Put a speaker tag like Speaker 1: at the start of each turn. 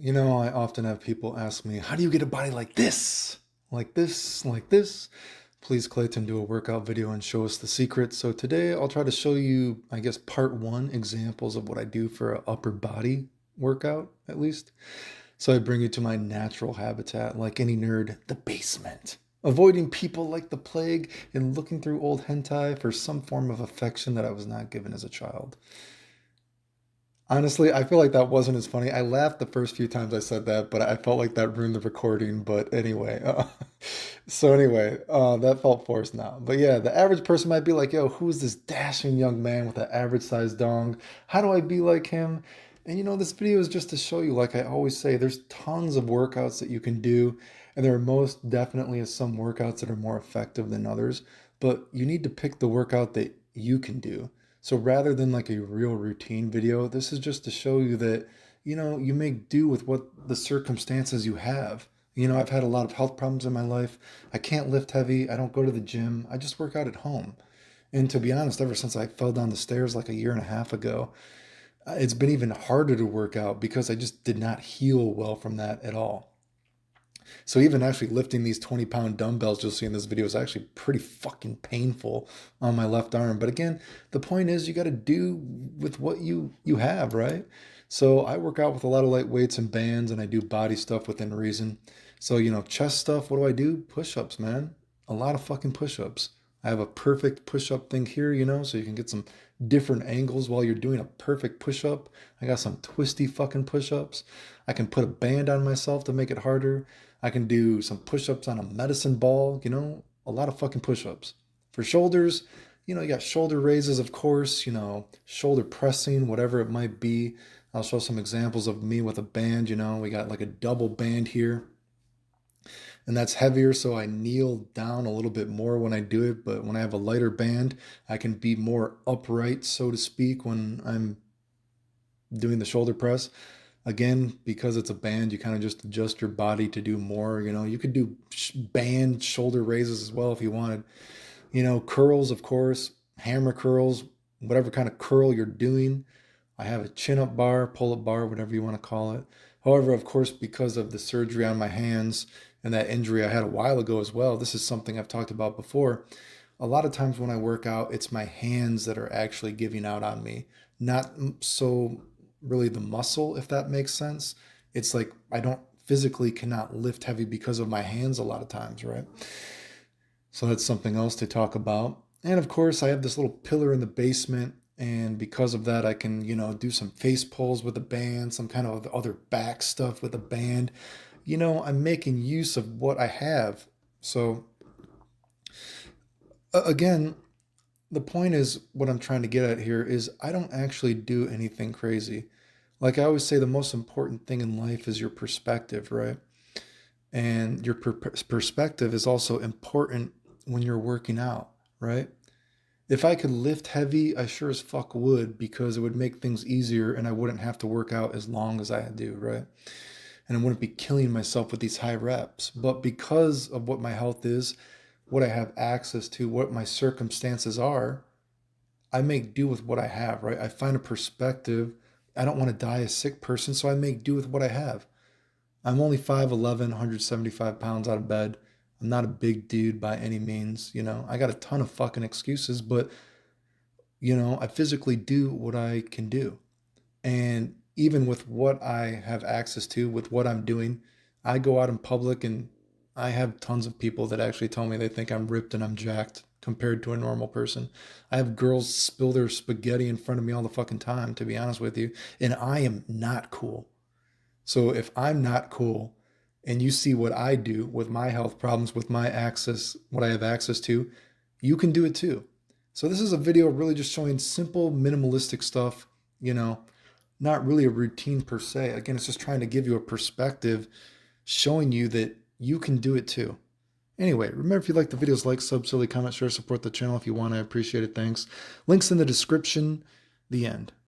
Speaker 1: I often have people ask me, how do you get a body like this? Like this, like this? Please, Clayton, do a workout video and show us the secret. So today I'll try to show you, I guess, part one examples of what I do for an upper body workout, at least. So I bring you to my natural habitat, like any nerd, the basement. Avoiding people like the plague and looking through old hentai for some form of affection that I was not given as a child. Honestly, I feel like that wasn't as funny. I laughed the first few times I said that, but I felt like that ruined the recording. But anyway, that felt forced now. But yeah, the average person might be like, yo, who's this dashing young man with an average sized dong? How do I be like him? And this video is just to show you, like I always say, there's tons of workouts that you can do. And there are most definitely some workouts that are more effective than others. But you need to pick the workout that you can do. So rather than like a real routine video, this is just to show you that, you make do with what the circumstances you have. I've had a lot of health problems in my life. I can't lift heavy. I don't go to the gym. I just work out at home. And to be honest, ever since I fell down the stairs like a year and a half ago, it's been even harder to work out because I just did not heal well from that at all. So even actually lifting these 20-pound dumbbells you'll see in this video is actually pretty fucking painful on my left arm. But again, the point is you got to do with what you have, right? So I work out with a lot of light weights and bands, and I do body stuff within reason. So, chest stuff, what do I do? Push-ups, man. A lot of fucking push-ups. I have a perfect push-up thing here, so you can get some different angles while you're doing a perfect push-up. I got some twisty fucking push-ups. I can put a band on myself to make it harder. I can do some push-ups on a medicine ball, a lot of fucking push-ups. For shoulders, you got shoulder raises, of course, shoulder pressing, whatever it might be. I'll show some examples of me with a band, we got like a double band here. And that's heavier, so I kneel down a little bit more when I do it. But when I have a lighter band, I can be more upright, so to speak, when I'm doing the shoulder press. Again, because it's a band, you kind of just adjust your body to do more. You could do band shoulder raises as well if you wanted. Curls, of course, hammer curls, whatever kind of curl you're doing. I have a chin up bar, pull up bar, whatever you want to call it. However, of course, because of the surgery on my hands and that injury I had a while ago as well, this is something I've talked about before. A lot of times when I work out, it's my hands that are actually giving out on me, not so really the muscle, if that makes sense. It's like I don't physically cannot lift heavy because of my hands a lot of times, right? So that's something else to talk about. And of course, I have this little pillar in the basement. And because of that, I can, do some face pulls with a band, some kind of other back stuff with a band. I'm making use of what I have. So, again, the point is what I'm trying to get at here is I don't actually do anything crazy. Like I always say, the most important thing in life is your perspective, right? And your perspective is also important when you're working out, right? If I could lift heavy, I sure as fuck would because it would make things easier and I wouldn't have to work out as long as I do, right? And I wouldn't be killing myself with these high reps. But because of what my health is, what I have access to, what my circumstances are, I make do with what I have, right? I find a perspective. I don't want to die a sick person, so I make do with what I have. I'm only 5'11", 175 pounds out of bed. I'm not a big dude by any means, I got a ton of fucking excuses, but I physically do what I can do. And even with what I have access to, with what I'm doing, I go out in public and I have tons of people that actually tell me they think I'm ripped and I'm jacked compared to a normal person. I have girls spill their spaghetti in front of me all the fucking time, to be honest with you, and I am not cool. So if I'm not cool and you see what I do with my health problems, with my access, what I have access to, you can do it too. So this is a video really just showing simple minimalistic stuff, not really a routine per se. Again, it's just trying to give you a perspective, showing you that you can do it too. Anyway, remember if you like the videos, like, sub, silly, comment, share, support the channel if you want. I appreciate it. Thanks. Links in the description. The end.